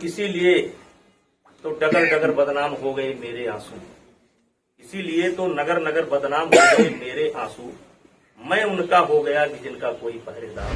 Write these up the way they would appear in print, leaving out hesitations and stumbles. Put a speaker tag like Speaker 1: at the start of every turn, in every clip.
Speaker 1: इसीलिए तो डगर डगर बदनाम हो गए मेरे आंसू, इसीलिए तो नगर नगर बदनाम हो गए मेरे आंसू, मैं उनका हो गया कि जिनका कोई पहरेदार।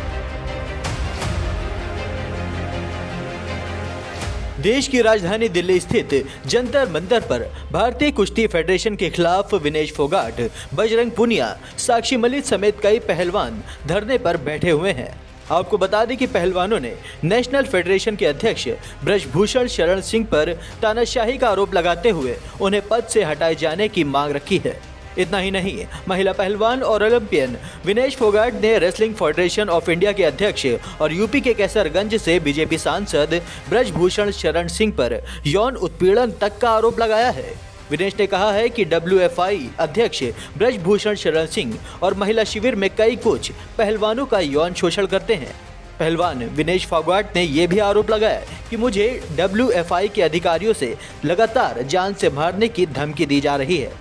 Speaker 2: देश की राजधानी दिल्ली स्थित जंतर मंतर पर भारतीय कुश्ती फेडरेशन के खिलाफ विनेश फोगाट, बजरंग पुनिया, साक्षी मलिक समेत कई पहलवान धरने पर बैठे हुए हैं। आपको बता दें कि पहलवानों ने नेशनल फेडरेशन के अध्यक्ष ब्रजभूषण शरण सिंह पर तानाशाही का आरोप लगाते हुए उन्हें पद से हटाए जाने की मांग रखी है। इतना ही नहीं, महिला पहलवान और ओलंपियन विनेश फोगाट ने रेसलिंग फेडरेशन ऑफ इंडिया के अध्यक्ष और यूपी के कैसरगंज से बीजेपी सांसद ब्रजभूषण शरण सिंह पर यौन उत्पीड़न तक का आरोप लगाया है। विनेश ने कहा है कि WFI अध्यक्ष ब्रजभूषण शरण सिंह और महिला शिविर में कई कोच पहलवानों का यौन शोषण करते हैं। पहलवान विनेश फोगाट ने यह भी आरोप लगाया कि मुझे WFI के अधिकारियों से लगातार जान से मारने की धमकी दी जा रही है।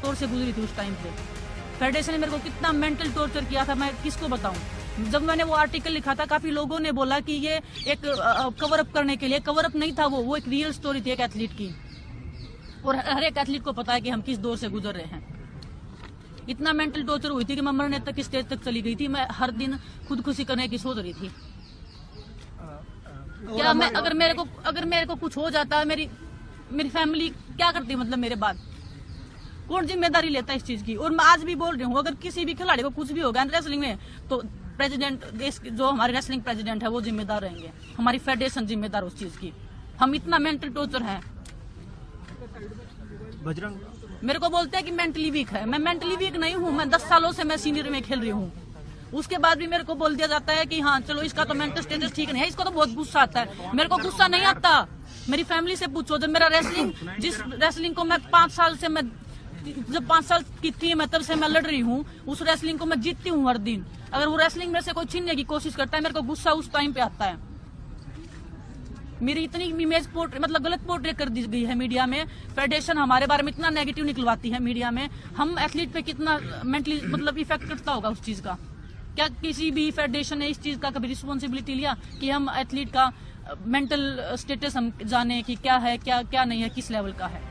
Speaker 3: तौर से गुजरी थी उस टाइम पे। फेडरेशन ने मेरे को कितना मेंटल टॉर्चर किया था, मैं किसको बताऊं। जब मैंने वो आर्टिकल लिखा था, काफी लोगों ने बोला कि ये एक कवर अप करने के लिए, कवर अप नहीं था वो एक रियल स्टोरी थी एक एथलीट की, और हर एक एथलीट को पता है कि हम किस दौर से गुजर रहे हैं। इतना मेंटल टॉर्चर हुई थी कि मैं मरने तक स्टेज तक चली गई थी। मैं हर दिन खुदकुशी करने की सोच रही थी। क्या मैं अगर मेरे को कुछ हो जाता, मेरी फैमिली क्या करती, मतलब मेरे बाद कौन जिम्मेदारी लेता है इस चीज की। और मैं आज भी बोल रही हूँ, अगर किसी भी खिलाड़ी को कुछ भी होगा रेसलिंग में, तो प्रेसिडेंट, देश जो हमारे रेसलिंग प्रेसिडेंट है वो जिम्मेदार रहेंगे, हमारी फेडरेशन जिम्मेदार उस चीज की। हम इतना मेंटल टॉर्चर है।
Speaker 4: बजरंग
Speaker 3: मेरे को बोलते हैं कि मेंटली वीक है। मैं मेंटली वीक नहीं हूँ। मैं 10 सालों से मैं सीनियर में खेल रही हूँ। उसके बाद भी मेरे को बोल दिया जाता है कि हाँ चलो इसका तो मेंटल स्टेटस ठीक नहीं है। इसको तो बहुत गुस्सा आता है। मेरे को गुस्सा नहीं आता। मेरी फैमिली से पूछो। जब मेरा जिस रेसलिंग को मैं 5 साल से जब 5 साल की थी मैं, तब से मैं लड़ रही हूँ। उस रेसलिंग को मैं जीतती हूँ हर दिन। अगर वो रेसलिंग मेरे से कोई छीनने की कोशिश करता है, मेरे को गुस्सा उस टाइम पे आता है। मेरी इतनी इमेज मतलब गलत पोर्ट्रेट कर दी गई है मीडिया में। फेडरेशन हमारे बारे में इतना नेगेटिव निकलवाती है मीडिया में। हम एथलीट पे कितना मेंटली मतलब इफेक्ट करता होगा उस चीज का। क्या किसी भी फेडरेशन ने इस चीज का कभी रिस्पॉन्सिबिलिटी लिया कि हम एथलीट का मेंटल स्टेटस हम जाने कि क्या है, क्या नहीं है, किस लेवल का है।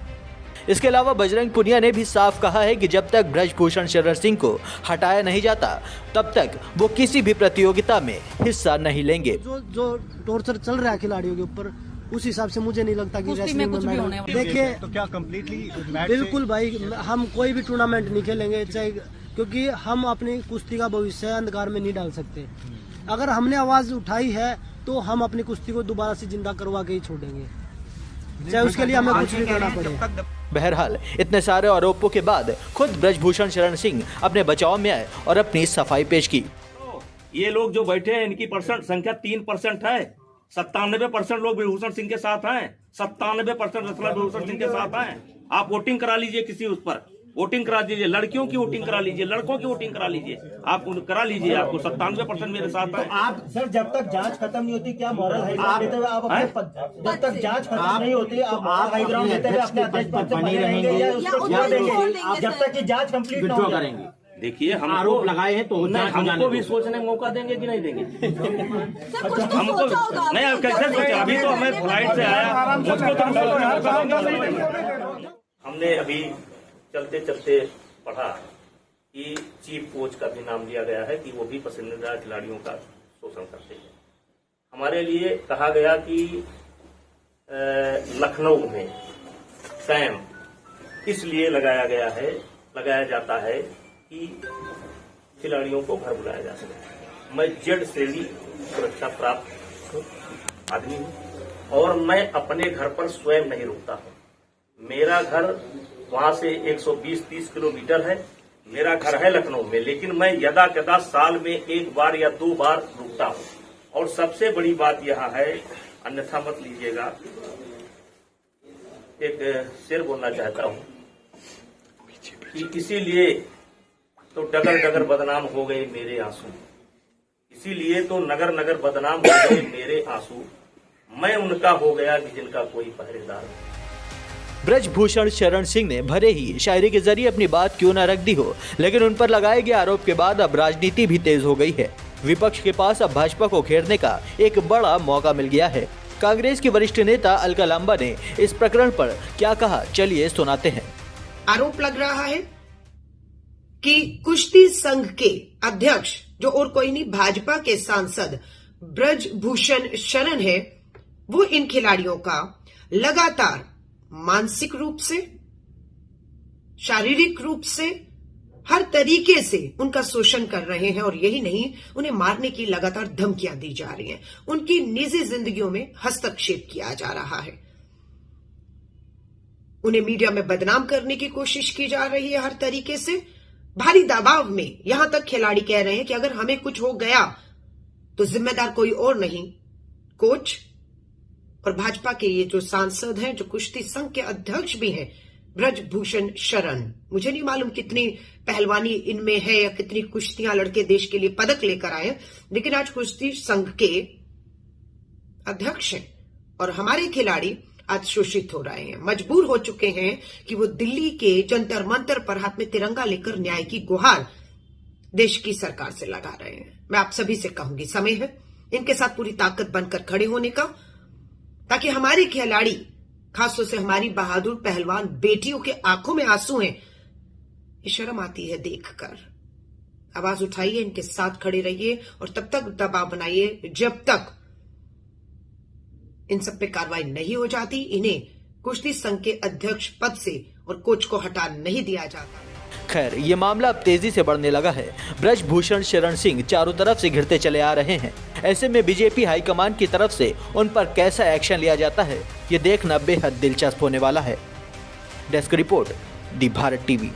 Speaker 2: इसके अलावा बजरंग पुनिया ने भी साफ कहा है कि जब तक ब्रजभूषण शरण सिंह को हटाया नहीं जाता, तब तक वो किसी भी प्रतियोगिता में हिस्सा नहीं लेंगे।
Speaker 4: जो टॉर्चर चल रहा है खिलाड़ियों के ऊपर, उस हिसाब से मुझे नहीं लगता कि रेसलिंग में मेडल। देखिए
Speaker 5: तो क्या कम्प्लीटली
Speaker 4: बिल्कुल भाई, हम कोई भी टूर्नामेंट नहीं खेलेंगे, चाहे, क्योंकि हम अपनी कुश्ती का भविष्य अंधकार में नहीं डाल सकते। अगर हमने आवाज उठाई है तो हम अपनी कुश्ती को दोबारा से जिंदा करवा के ही छोड़ेंगे, चाहे उसके लिए हमें कुछ भी करना पड़े।
Speaker 2: बहरहाल, इतने सारे आरोपों के बाद खुद ब्रजभूषण शरण सिंह अपने बचाव में आए और अपनी सफाई पेश की।
Speaker 1: ये लोग जो बैठे हैं, इनकी संख्या 3% है। 97% लोग ब्रजभूषण सिंह के साथ हैं। 97% रेसलर ब्रजभूषण सिंह के साथ हैं। आप वोटिंग करा लीजिए, किसी उस पर वोटिंग करा दीजिए, लड़कियों की वोटिंग करा लीजिए, लड़कों की वोटिंग करा लीजिए, आप करा लीजिए। आपको 97% मेरे साथ है।
Speaker 6: आप सर, जब तक जांच खत्म नहीं होती, क्या मॉरल हाई ग्राउंड लेते हुए आप अपने जब तक जांच खत्म नहीं होती, आप हाई ग्राउंड लेते हुए अपने अध्यक्ष पद से बने रहेंगे या उसको छोड़ देंगे जब तक कि जांच कंप्लीट ना हो जाए?
Speaker 1: देखिए, हम
Speaker 6: आरोप लगाए हैं तो
Speaker 1: हमको भी सोचने का मौका देंगे कि नहीं देंगे? हमको नहीं, आप कैसे सोचे? अभी तो हमें फ्लाइट से आया, मुझको तो हमने अभी चलते चलते पढ़ा कि चीफ कोच का भी नाम लिया गया है कि वो भी पसंदीदा खिलाड़ियों का शोषण करते हैं। हमारे लिए कहा गया कि लखनऊ में कैंप इसलिए लगाया जाता है कि खिलाड़ियों को घर बुलाया जा सके। मैं जेड श्रेणी सुरक्षा प्राप्त आदमी हूं और मैं अपने घर पर स्वयं नहीं रुकता हूं। मेरा घर वहां से 120-30 किलोमीटर है। मेरा घर है लखनऊ में, लेकिन मैं यदा कदा साल में 1 बार या 2 बार रुकता हूं। और सबसे बड़ी बात यह है, अन्यथा मत लीजिएगा, एक शेर बोलना चाहता हूं कि इसीलिए तो डगर डगर बदनाम हो गए मेरे आंसू, इसीलिए तो नगर नगर बदनाम हो गए मेरे आंसू, मैं उनका हो गया कि जिनका कोई पहरेदार।
Speaker 2: ब्रजभूषण शरण सिंह ने भले ही शायरी के जरिए अपनी बात क्यों न रख दी हो, लेकिन उन पर लगाए गए आरोप के बाद अब राजनीति भी तेज हो गई है। विपक्ष के पास अब भाजपा को घेरने का एक बड़ा मौका मिल गया है। कांग्रेस के वरिष्ठ नेता अलका लांबा ने इस प्रकरण पर क्या कहा, चलिए सुनाते हैं।
Speaker 5: आरोप लग रहा है कि कुश्ती संघ के अध्यक्ष, जो और कोई नहीं भाजपा के सांसद ब्रजभूषण शरण है, वो इन खिलाड़ियों का लगातार मानसिक रूप से, शारीरिक रूप से, हर तरीके से उनका शोषण कर रहे हैं। और यही नहीं, उन्हें मारने की लगातार धमकियां दी जा रही हैं, उनकी निजी जिंदगियों में हस्तक्षेप किया जा रहा है, उन्हें मीडिया में बदनाम करने की कोशिश की जा रही है हर तरीके से। भारी दबाव में यहां तक खिलाड़ी कह रहे हैं कि अगर हमें कुछ हो गया तो जिम्मेदार कोई और नहीं, कोच और भाजपा के ये जो सांसद हैं, जो कुश्ती संघ के अध्यक्ष भी हैं, ब्रजभूषण शरण। मुझे नहीं मालूम कितनी पहलवानी इनमें है या कितनी कुश्तियां लड़के देश के लिए पदक लेकर आए, लेकिन आज कुश्ती संघ के अध्यक्ष हैं और हमारे खिलाड़ी आज शोषित हो रहे हैं, मजबूर हो चुके हैं कि वो दिल्ली के जंतर मंतर पर हाथ में तिरंगा लेकर न्याय की गुहार देश की सरकार से लगा रहे हैं। मैं आप सभी से कहूंगी, समय है इनके साथ पूरी ताकत बनकर खड़े होने का, ताकि हमारे खिलाड़ी, खासतौर से हमारी बहादुर पहलवान बेटियों के आंखों में आंसू हैं। ये शर्म आती है देखकर। आवाज उठाइए, इनके साथ खड़े रहिए और तब तक दबाव बनाइए जब तक इन सब पे कार्रवाई नहीं हो जाती, इन्हें कुश्ती संघ के अध्यक्ष पद से और कोच को हटा नहीं दिया जाता।
Speaker 2: खैर, ये मामला अब तेजी से बढ़ने लगा है। ब्रजभूषण शरण सिंह चारों तरफ से घिरते चले आ रहे हैं। ऐसे में बीजेपी हाईकमान की तरफ से उन पर कैसा एक्शन लिया जाता है, ये देखना बेहद दिलचस्प होने वाला है। डेस्क रिपोर्ट, दी भारत टीवी।